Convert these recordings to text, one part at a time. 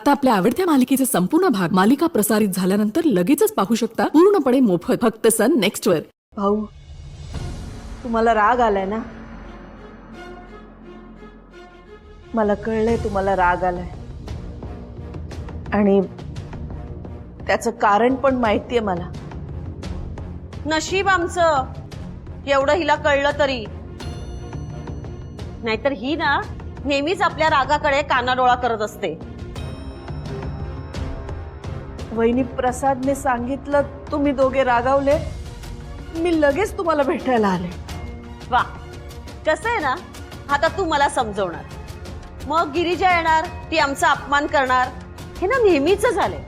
आता आपल्या आवडत्या मालिकेचे संपूर्ण भाग मालिका प्रसारित झाल्यानंतर लगेचच पाहू शकता पूर्णपणे मोफत फक्त सन नेक्स्ट वर। भाऊ, तुम्हाला राग आलाय ना? मला कळलंय तुम्हाला राग आलाय आणि त्याचं कारण पण माहितीये मला। नशीब आमचं एवढं हिला कळलं तरी, नाहीतर ही ना नेहमीच आपल्या रागाकडे कानाडोळा करत असते। वहिनी, प्रसादने सांगितलं तुम्ही दोघे रागावले, मी लगेच तुम्हाला भेटायला आले। वा, कसं आहे ना, आता तू मला समजवणार, मग गिरिजा येणार, ती आमचा अपमान करणार, हे ना नेहमीच झालंय।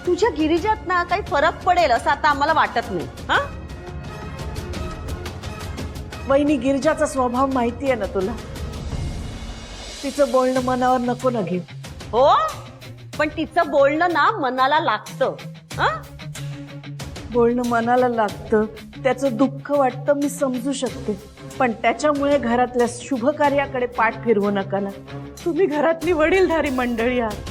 तुझ्या गिरिजात ना काही फरक पडेल असं आता आम्हाला वाटत नाही। हा वहिनी, गिरिजाचा स्वभाव माहितीये ना तुला, तिचं बोलणं मनावर नको ना घेऊ। हो, पण तिचं बोलणं ना मनाला लागतं। हा बोलणं मनाला लागतं, त्याचं दुःख वाटतं, मी समजू शकते, पण त्याच्यामुळे घरातल्या शुभ कार्याकडे पाठ फिरवू नका ना। तुम्ही घरातली वडीलधारी मंडळी आहात,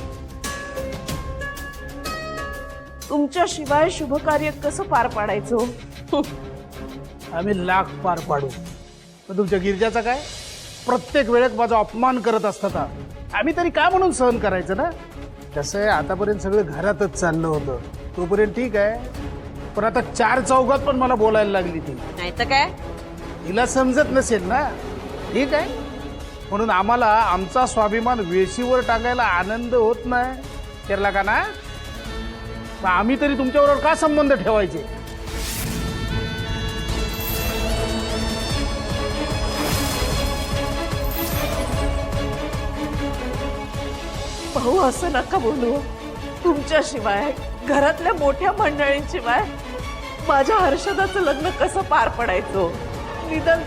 तुमच्याशिवाय शुभ कार्य कसं पार पाडायचं? आम्ही लाख पार पाडू, पण तुमच्या गिरिजाचा काय? प्रत्येक वेळेत माझा अपमान करत असतात, आम्ही तरी काय म्हणून सहन करायचं ना? कसं आहे, आतापर्यंत सगळं घरातच चाललं होतं, तोपर्यंत ठीक आहे, पण आता चार चौघात पण मला बोलायला लागली ती। नाही तर काय, तिला समजत नसेल ना, ठीक आहे, म्हणून आम्हाला आमचा स्वाभिमान वेशीवर टाकायला आनंद होत नाही, केरला का ना? मग आम्ही तरी तुमच्याबरोबर का संबंध ठेवायचे? भाऊ, असं नका बोलू, तुमच्याशिवाय घरातल्या मोठ्या मंडळींशिवाय माझ्या हर्षदाचं लग्न कसं पार पडायचं? निदान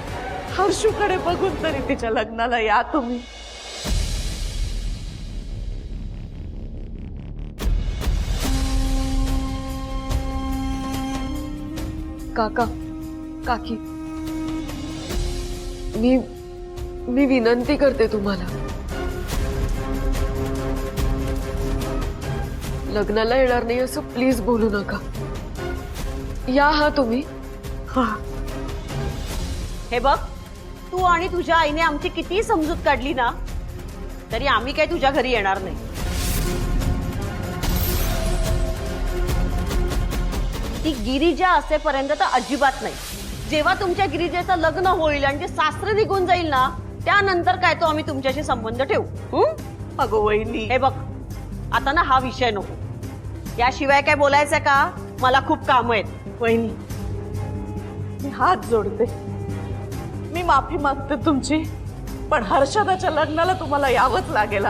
हर्षूकडे बघून तरी तिच्या लग्नाला या तुम्ही। काका, काकी, मी विनंती करते तुम्हाला, लग्नाला येणार नाही असं प्लीज बोलू नका। या हा तुम्ही। हा, हे बघ, तू आणि तुझ्या आईने आमची किती समजूत काढली ना, तरी आम्ही काही तुझ्या घरी येणार नाही। ती गिरिजा असेपर्यंत तर अजिबात नाही। जेव्हा तुमच्या गिरिजेचं लग्न होईल आणि ते सासरे निघून जाईल ना, त्यानंतर काय तो आम्ही तुमच्याशी संबंध ठेवू। अगो वहिनी, हे बघ, आता ना हा विषय नको, याशिवाय काय बोलायचंय का? मला खूप काम आहेत। वहिनी, मी हात जोडते, मी माफी मागते तुमची, पण हर्षदाच्या लग्नाला तुम्हाला यावंच लागेल।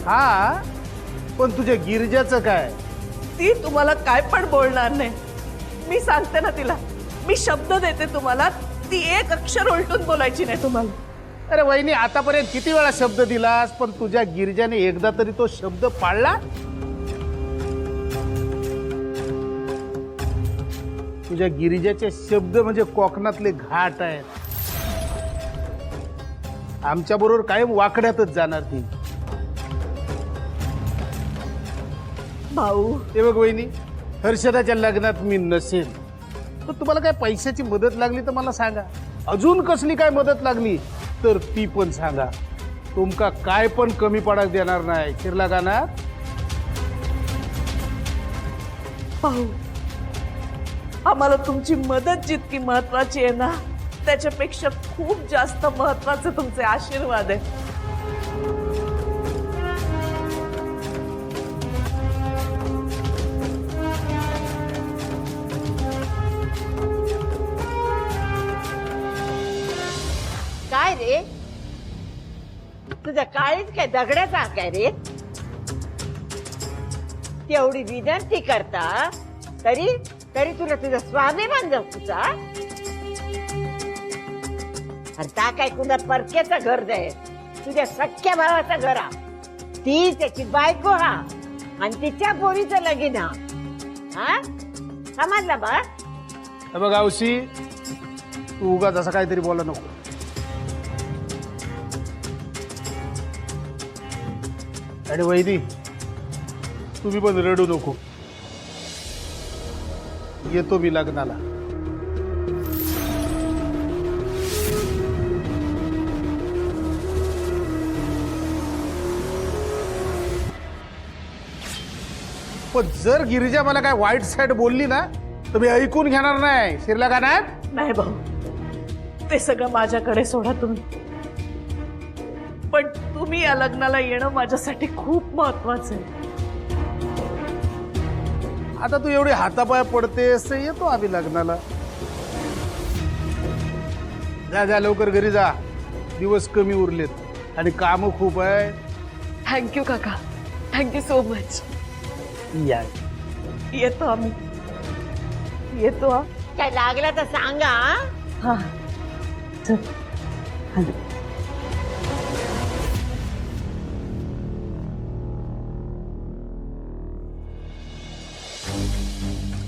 हा, पण तुझ्या गिरिजाचं काय? ती तुम्हाला काय पण बोलणार नाही, मी सांगते ना तिला, मी शब्द देते तुम्हाला, ती एक अक्षर उलटून बोलायची नाही तुम्हाला। अरे वहिनी, आतापर्यंत किती वेळा शब्द दिलास, पण तुझ्या गिरिजाने एकदा तरी तो शब्द पाळला? तुझ्या गिरिजाचे शब्द म्हणजे कोकणातले घाट आहेत, आमच्या बरोबर कायम वाकड्यातच जाणार ती। भाऊ, हे बघ वहिनी, हर्षदाच्या लग्नात मी नसेल, तर तुम्हाला काय पैशाची मदत लागली तर मला सांगा, अजून कसली काय मदत लागली तर ती पण सांगा, तुमका काय पण कमी पडायला देणार नाही, शिरला का ना? भाऊ, आम्हाला तुमची मदत जितकी महत्वाची आहे ना, त्याच्यापेक्षा खूप जास्त महत्वाचे तुमचे आशीर्वाद आहे। काय रे, तुझ्या काळीच काय दगडाचा काय रे? तेवढी विनंती करता तरी तरी तुला तुझा स्वाभिमान जपूचा? आता काय कुणा परक्याचं घर दे, तुझ्या सख्या भावाचं घर हा, ती त्याची बायको हा, आणि तिच्या पोरीचं लगीन हा, समजला बा? बघ औशी, तू उगाच असं काहीतरी बोला नको. आणि वैदी, तुम्ही पण रडू नको. येतो मी लग्नाला. पण जर गिरिजा मला काय वाईट साईड बोलली ना तर मी ऐकून घेणार नाही. शिरला का नाही? नाही भाऊ, ते सगळं माझ्याकडे सोडा तुम्ही. पण तुम्ही या लग्नाला येणं माझ्यासाठी खूप महत्वाचं आहे. आता तू एवढी हातापाय पडतेस, येतो आम्ही लग्नाला. जा जा लवकर घरी जा. दिवस कमी उरलेत आणि काम खूप आहे. थँक्यू काका, थँक्यू सो मच. या. येतो आम्ही. येतो हा. काय लागलं तर सांगा. हा. चल. हॅलो.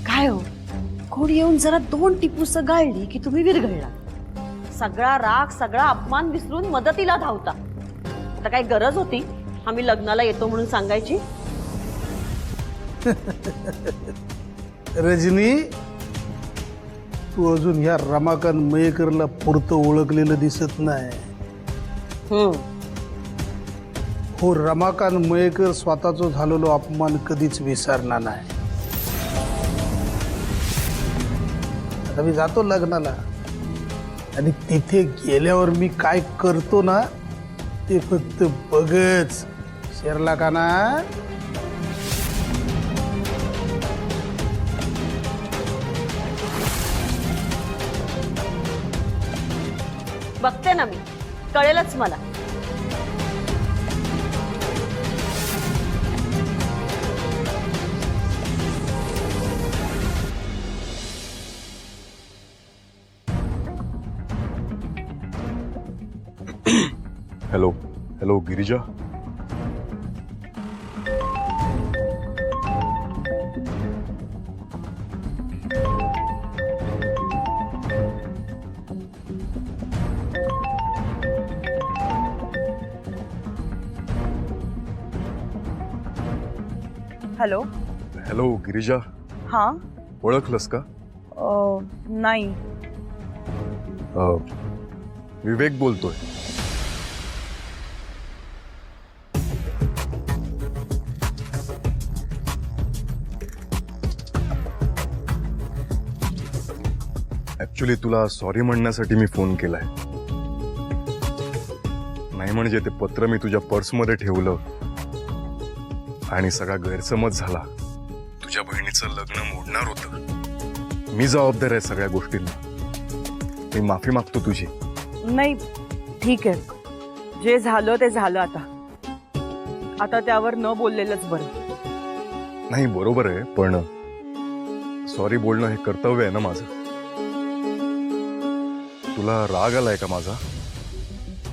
काय हो, कोण येऊन जरा 2 टिपूस गाळली की तुम्ही विरघळला. सगळा राग, सगळा अपमान विसरून मदतीला धावता. आता काय गरज होती आम्ही लग्नाला येतो म्हणून सांगायची? रजनी, तू अजून ह्या रमाकांत मयेकरला पुरतं ओळखलेलं दिसत नाही. हो, रमाकांत मयेकर स्वतःचा झालेलो अपमान कधीच विसरणार नाही. आता मी जातो लग्नाला आणि तिथे गेल्यावर मी काय करतो ना ते फक्त बघच. शिरला का ना? बघते ना मी, कळेलच मला. Hello hello Girija. Hello. Hello Girija. हां. ओळखलंस का? नाही. विवेक बोलतोय. ऍक्च्युली तुला सॉरी म्हणण्यासाठी मी फोन केलाय. नाही म्हणजे ते पत्र मी तुझ्या पर्समध्ये ठेवलं आणि सगळा गैरसमज झाला. तुझ्या बहिणीचं लग्न मोडणार होतं. मी जबाबदार आहे सगळ्या गोष्टींना. मी माफी मागतो तुझी. नाही, ठीक आहे. जे झालं ते झालं. आता त्यावर न बोललेलंच बरं. नाही बरोबर आहे, पण सॉरी बोलणं हे कर्तव्य आहे ना माझं. तुला राग आलाय का माझा?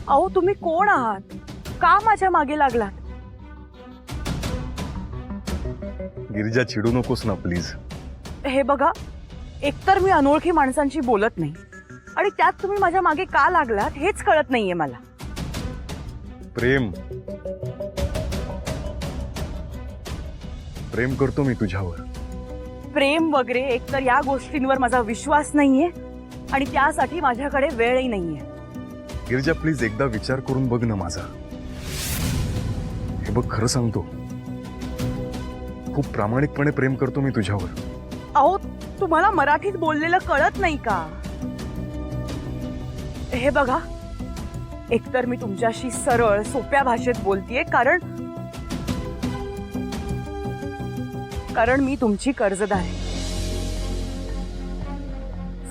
अहो, तुम्ही कोण आहात? का माझ्या मागे लागलात? गिरिजा चिडू नकोस ना प्लीज. हे बघा, एकतर मी अनोळखी माणसांशी बोलत नाही आणि त्यात तुम्ही माझ्या मागे का लागलात हेच कळत नाहीये मला. प्रेम प्रेम करतो मी तुझ्यावर. प्रेम वगैरे एकतर या गोष्टींवर माझा विश्वास नाहीये आणि त्यासाठी माझ्याकडे वेळही नाहीये. गिरिजा प्लीज एकदा विचार करून बघ ना माझा. हे बघ, खरं सांगतो, खूप प्रामाणिकपणे प्रेम करतो मी तुझ्यावर. अहो, तुम्हाला मराठीत बोललेलं कळत नाही का? हे बघा, एकतर मी तुमच्याशी सरळ सोप्या भाषेत बोलतीये कारण मी तुमची कर्जदार आहे.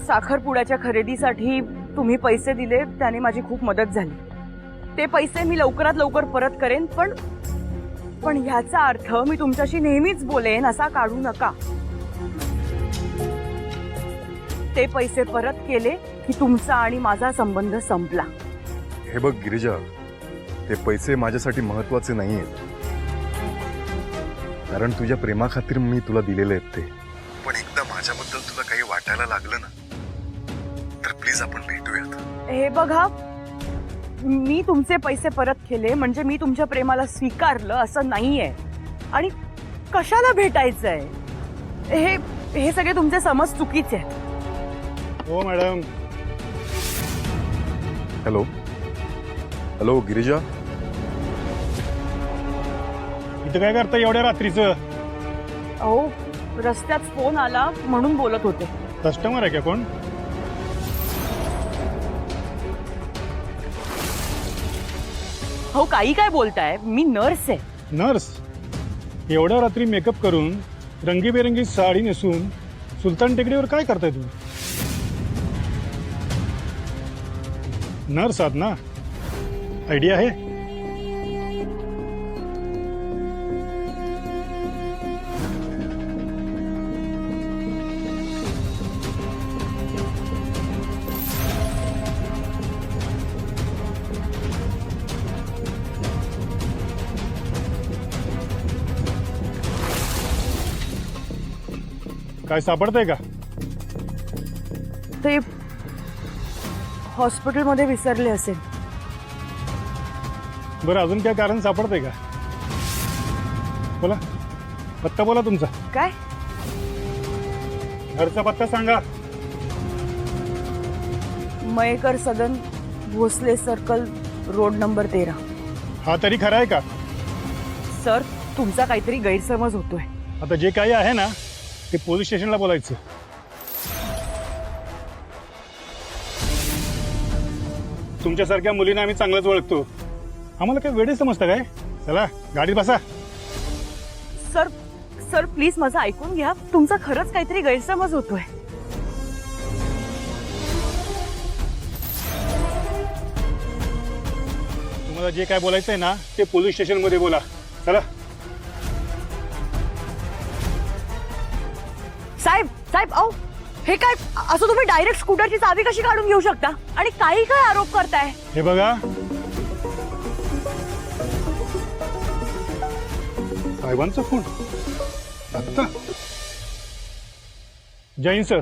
साखरपुड्याच्या खरेदीसाठी तुम्ही पैसे दिले, त्याने माझी खूप मदत झाली. ते पैसे मी लवकरात लवकर परत करेन, पण ह्याचा अर्थ मी तुमच्याशी नेहमीच बोलेन असा काढू नका. ते पैसे परत केले की तुमचा आणि माझा संबंध संपला. हे बघ गिरिजा, ते पैसे माझ्यासाठी महत्वाचे नाही आहेत, कारण तुझ्या प्रेमाखातीर मी तुला दिलेले आहेत ते. पण एकदा माझ्याबद्दल तुला काही वाटायला लागलं ना, तर प्लीज आपण हे बघा, मी तुमचे पैसे परत केले म्हणजे मी तुमच्या प्रेमाला स्वीकारलं असं नाहीये. आणि कशाला भेटायचंय? हे हे सगळे तुमचे समज चुकीचे आहेत. हो मॅडम. हॅलो हॅलो गिरिजा, इथं काय करता एवढ्या रात्रीचं? अहो, रस्त्यात फोन आला म्हणून बोलत होते. कस्टमर आहे का कोण? हो, काही काय बोलताय? मी नर्स आहे. नर्स? एवढ्या रात्री मेकअप करून रंगीबेरंगी साडी नेसून सुलतान टेकडीवर काय करताय तुम्ही? नर्स आहात ना? आयडिया आहे? काय सापडतंय का? ते हॉस्पिटलमध्ये विसरले असेल. बरं, अजून काय कारण सापडतंय का? बोला, पत्ता बोला तुमचा. काय? घरचा पत्ता सांगा. मयेकर सदन, भोसले सर्कल, रोड नंबर 13. हा तरी खरा आहे का? सर, तुमचा काहीतरी गैरसमज होतोय. आता जे काही आहे ना ते पोलीस स्टेशनला बोलायचं. तुमच्यासारख्या मुलींना आम्ही चांगलंच ओळखतो. आम्हाला काय वेडे समजतं काय? चला गाडीत बसा. सर सर प्लीज माझं ऐकून घ्या. तुमचा खरंच काहीतरी गैरसमज होतोय. तुम्हाला जे काय बोलायचंय ना ते पोलीस स्टेशनमध्ये बोला. चला. साहेब साहेब, अहो हे काय असं? तुम्ही डायरेक्ट स्कूटरची चावी कशी काढून घेऊ शकता? आणि काही काय आरोप करताय? हे बघा, साहेबांचा फोन आत्ता. Jain sir.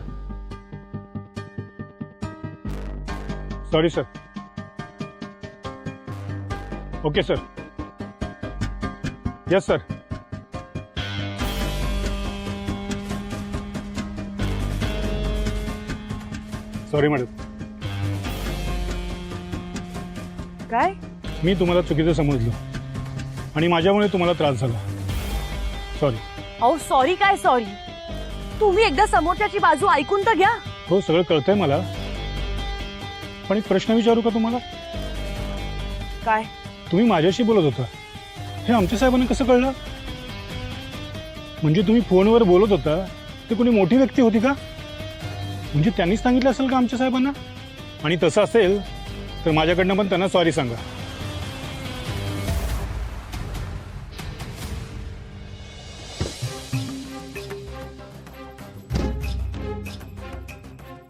Sorry sir. Okay sir. Yes sir. Sorry madam. काय? मी तुम्हाला चुकीचं समजलो आणि माझ्यामुळे तुम्हाला त्रास झाला. सॉरी. अहो सॉरी काय सॉरी? तुम्ही एकदा समोरच्याची बाजू ऐकून तर घ्या. हो, सगळं कळतंय मला, पण एक प्रश्न विचारू का तुम्हाला? काय? तुम्ही माझ्याशी बोलत होता, हे आमच्या साहेबांना कसं कळलं? म्हणजे तुम्ही फोनवर बोलत होता ते कोणी मोठी व्यक्ती होती का? म्हणजे त्यांनीच सांगितलं असेल का आमच्या साहेबांना? आणि तसं असेल तर माझ्याकडनं पण त्यांना सॉरी सांगा.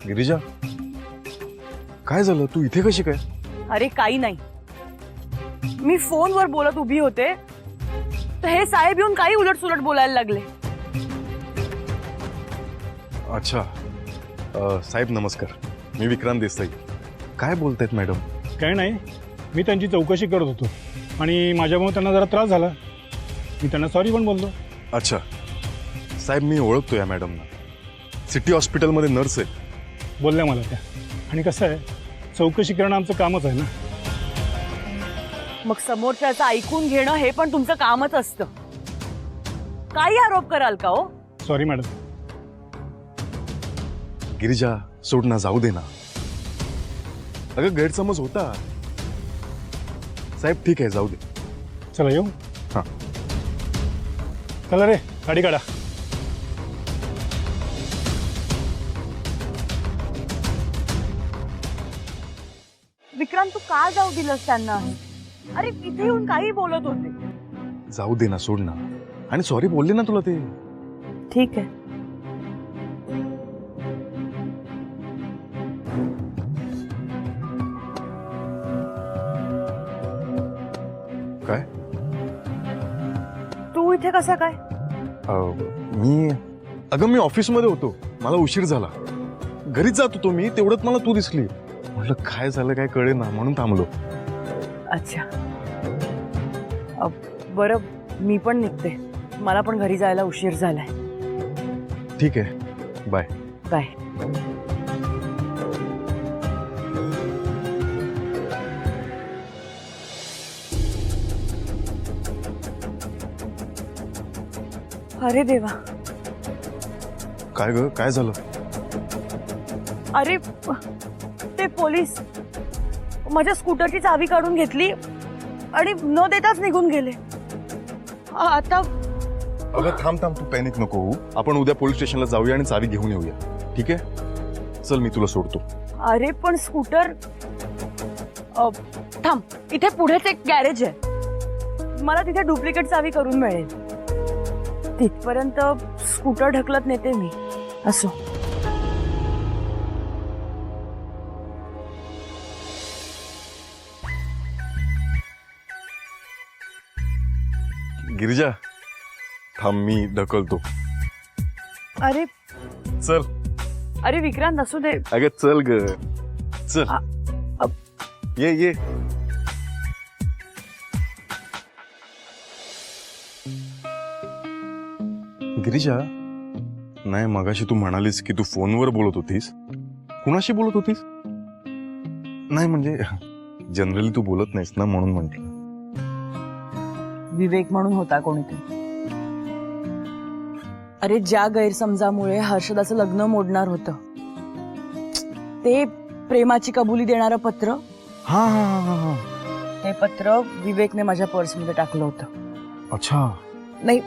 गिरिजा, काय झालं? तू इथे कशी काय? अरे काही नाही, मी फोनवर बोलत उभी होते तर हे साहेब येऊन काही उलटसुलट बोलायला लागले. अच्छा. साहेब नमस्कार, मी विक्रांत देसाई. काय बोलतायत मॅडम? काय नाही, मी त्यांची चौकशी करत होतो आणि माझ्यामुळे त्यांना जरा त्रास झाला. मी त्यांना सॉरी पण बोललो. अच्छा साहेब, मी ओळखतो या मॅडमना. सिटी हॉस्पिटलमध्ये नर्स आहे. बोलल्या मला त्या. आणि कसं आहे, चौकशी करणं आमचं कामच आहे ना. मग समोरच्याचं ऐकून घेणं हे पण तुमचं कामच असतं. काही आरोप कराल का हो? Sorry madam. गिरिजा, सोड ना, जाऊ दे ना. अगं गैरसमज होता. साहेब ठीक आहे, जाऊ दे. चला येऊ. हां. चला रे, गाडी काढा. विक्रांत, तू का जाऊ दिलंस त्यांना? अरे इथे येऊन काही बोलत होते. जाऊ दे ना, सोड ना. आणि सॉरी बोलले ना तुला ते. ठीक आहे. काय? तू इथे कसा काय? मी ऑफिसमध्ये होतो, मला उशीर झाला. घरीच जात होतो मी, तेवढ्यात मला तू दिसली. म्हटलं काय झालं काय कळे ना म्हणून थांबलो. अच्छा. बरं, मी पण निघते. मला पण घरी जायला उशीर झालाय. ठीक आहे, बाय. बाय. अरे देवा. काय ग, काय झालं? अरे ते पोलीस माझ्या स्कूटरची चावी काढून घेतली आणि न देताच निघून गेले. आता अगं थांब थांब, तू पॅनिक नको होऊ. आपण उद्या पोलीस स्टेशनला जाऊया आणि चावी घेऊन येऊया, ठीक आहे? चल, मी तुला सोडतो. अरे पण स्कूटर थांब, इथे पुढेच एक गॅरेज आहे. मला तिथे डुप्लिकेट चावी करून मिळेल. तिथपर्यंत स्कूटर ढकलत नेते मी. असो. गिरिजा, थांब, मी ढकलतो. अरे चल. अरे विक्रांत, असू दे. अगं चल ग, चल. ये ये. गिरिजा, नाही मगाशी तू म्हणालीस की तू फोनवर बोलत होतीस. कुणाशी बोलत होतीस? नाही म्हणजे जनरली तू बोलत नाहीस ना, म्हणून म्हंटल. विवेक म्हणून होता कोणीतरी. अरे ज्या गैरसमजामुळे हर्षदाचं लग्न मोडणार होतं, ते प्रेमाची कबुली देणारं पत्र. हा हा हा हा. ते पत्र विवेकने माझ्या पर्समध्ये टाकलं होतं. अच्छा. नाही,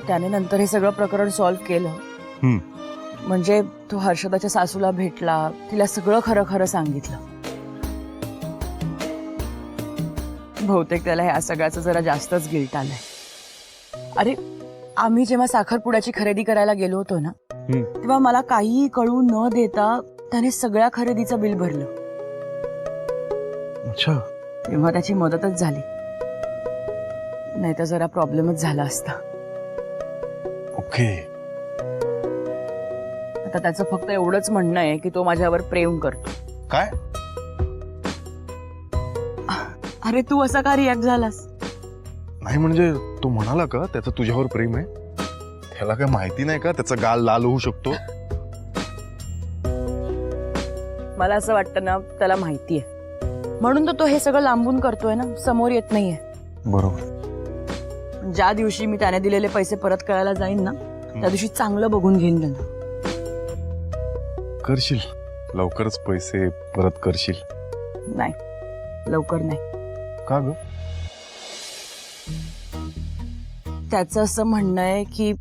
त्याने नंतर हे सगळं प्रकरण सॉल्व्ह केलं. म्हणजे तो हर्षदाच्या सासूला भेटला, तिला सगळं खरं खरं सांगितलं. बहुतेक त्याला ह्या सगळ्याचं जरा जास्तच गिल्ट आलंय. अरे आम्ही जेव्हा साखरपुड्याची खरेदी करायला गेलो होतो ना, तेव्हा मला काहीही कळू न देता त्याने सगळ्या खरेदीचं बिल भरलं. अच्छा. तेव्हा त्याची मदतच झाली, नाही तर जरा प्रॉब्लेमच झाला असता. ओके. आता त्याचं फक्त एवढंच म्हणणं आहे की तो माझ्यावर प्रेम करतो. काय? अरे तू असा का रिॲक्ट झालास? नाही म्हणजे तो म्हणाला का त्याचं तुझ्यावर प्रेम आहे? त्याला काय माहिती नाही का त्याचा गाल लाल होऊ शकतो? मला असं वाटतं ना, त्याला माहिती आहे म्हणून तो हे सगळं लांबून करतोय ना, समोर येत नाहीये. बरोबर. ज्या दिवशी मी त्याने दिलेले पैसे परत करायला जाईन ना, त्या दिवशी चांगलं बघून घेईन त्यांना. करशील लवकरच पैसे परत करशील? नाही, लवकर नाही. का ग? त्याचं असं म्हणणं आहे की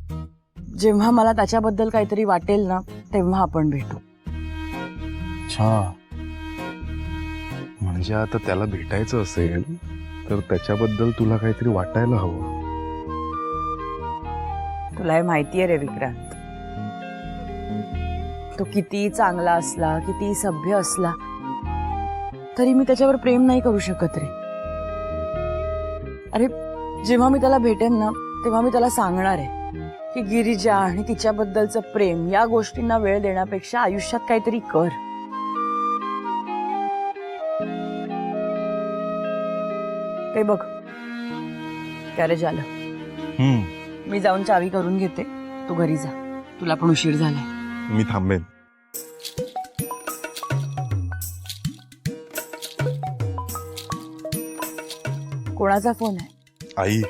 जेव्हा मला त्याच्याबद्दल काहीतरी वाटेल ना, तेव्हा आपण भेटू. अच्छा. म्हणजे आता त्याला भेटायचं असेल तर त्याच्याबद्दल तुला काहीतरी वाटायला हवं. तुला हे माहितीये रे विक्रांत, तो किती चांगला असला, किती सभ्य असला, तरी मी त्याच्यावर प्रेम नाही करू शकत रे. अरे जेव्हा मी त्याला भेटेन ना, तेव्हा मी त्याला सांगणार आहे की गिरिजा आणि तिच्याबद्दलचं प्रेम या गोष्टींना वेळ देण्यापेक्षा आयुष्यात काहीतरी कर. ते बघ, गॅरेज आलं. मी जाऊन चावी करून घेते, तू घरी जा. तुला पण उशीर झालाय. मी थांबेन. कोणाचा फोन आहे? आई.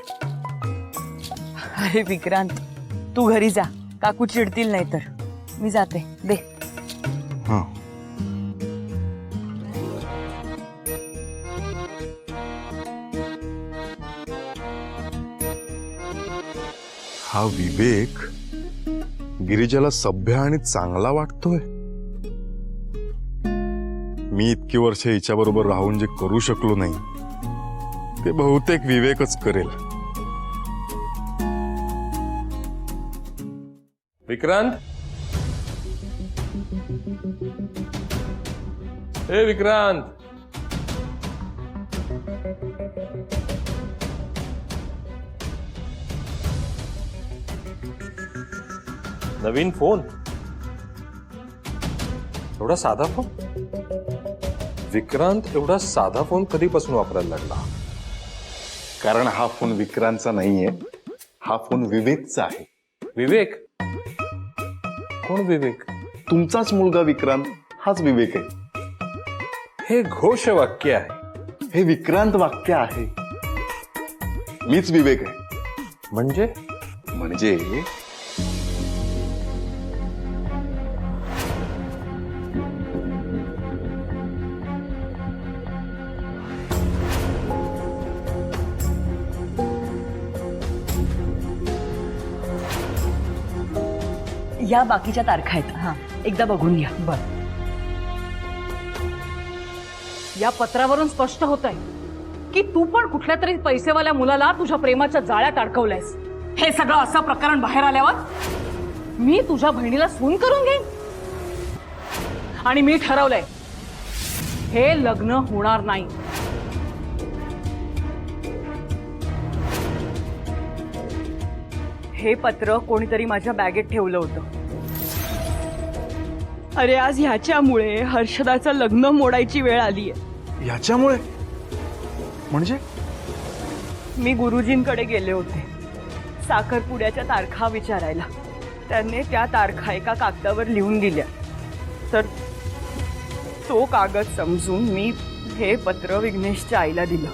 अरे विक्रांत, तू घरी जा, काकू चिडतील नाही तर. मी जाते, दे. हा. हा विवेक गिरिजाला सभ्य आणि चांगला वाटतोय. मी इतकी वर्ष हिच्याबरोबर राहून जे करू शकलो नाही, ते बहुतेक विवेकच करेल. विक्रांत, हे विक्रांत, नवीन फोन? एवढा साधा फोन? विक्रांत एवढा साधा फोन कधीपासून वापरायला लागला? कारण हा फोन विक्रांतचा नाहीये, हा फोन विवेकचा आहे. विवेक? कोण विवेक? तुमचाच मुलगा विक्रांत हाच विवेक आहे. हे घोषवाक्य आहे. हे विक्रांत वाक्य आहे. मीच विवेक आहे. म्हणजे म्हणजे या बाकीच्या तारखा आहेत. हा, एकदा बघून घ्या. या पत्रावरून स्पष्ट होत आहे की तू पण कुठल्या तरी पैसेवाल्या मुलाला तुझ्या प्रेमाच्या जाळ्यात अडकवलंयस. हे सगळं असं प्रकरण बाहेर आल्यावर मी तुझ्या बहिणीला सून करून घेईन. आणि मी ठरवलंय हे लग्न होणार नाही. हे पत्र कोणीतरी माझ्या बॅगेत ठेवलं होतं. अरे आज ह्याच्यामुळे हर्षदाचं लग्न मोडायची वेळ आलीये. याच्यामुळे म्हणजे मी गुरुजींकडे गेले होते साखरपुड्याच्या तारखा विचारायला. त्यांनी त्या तारखा एका कागदावर लिहून दिल्या. तर तो कागद समजून मी हे पत्र विघ्नेशच्या आईला दिलं.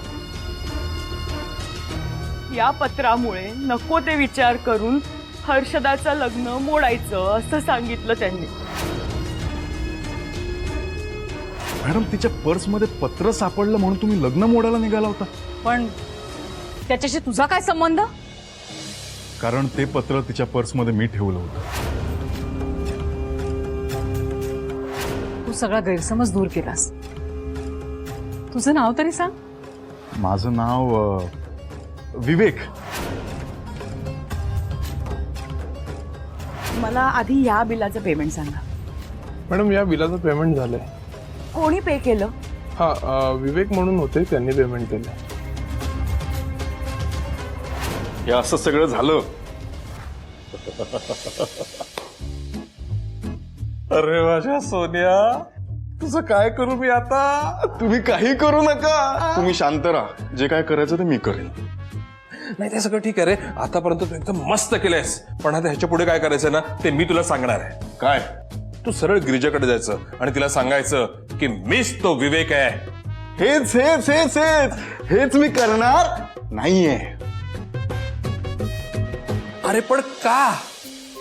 या पत्रामुळे नको ते विचार करून हर्षदाचं लग्न मोडायचं असं सांगितलं त्यांनी. मॅडम, तिच्या पर्समध्ये पत्र सापडलं म्हणून तुम्ही लग्न मोडायला निघाला होता? पण त्याच्याशी तुझा काय संबंध? कारण ते पत्र तिच्या पर्समध्ये मी ठेवलं होतं. तू सगळा गैरसमज दूर केलास. तुझं नाव तरी सांग. माझं नाव विवेक. मला आधी या बिलाचं पेमेंट सांगा. मॅडम, या बिलाचं पेमेंट झालंय. कोणी पे केलं? हा, विवेक म्हणून होते, त्यांनी पेमेंट केलं. हे असं सगळं झालं. अरे माझ्या सोन्या, तुझं काय करू मी आता? तुम्ही काही करू नका. तुम्ही शांत राहा. जे काय करायचं ते मी करेन. नाही, ते सगळं ठीक आहे रे. आतापर्यंत तू एकदम मस्त केलंयस. पण आता ह्याच्या पुढे काय करायचं ना ते मी तुला सांगणार आहे. काय? तू सरळ गिरिजाकडे जायचं आणि तिला सांगायचं की मीच तो विवेक आहे. हेच हेच हेच हेच हेच मी करणार नाहीये. अरे पण का?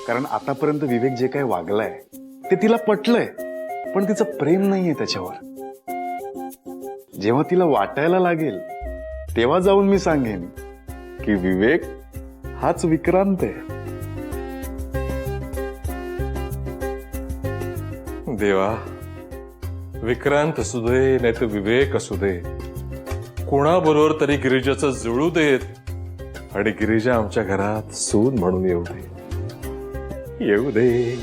कारण आतापर्यंत विवेक जे काय वागलाय ते तिला पटलंय, पण तिचं प्रेम नाहीये त्याच्यावर. जेव्हा तिला वाटायला लागेल तेव्हा जाऊन मी सांगेन की विवेक हाच विक्रांत आहे. देवा, विक्रांत असू दे नाही तर विवेक असू दे, कोणाबरोबर तरी गिरिजाचं जुळू देत आणि गिरिजा आमच्या घरात सून म्हणून येऊ दे.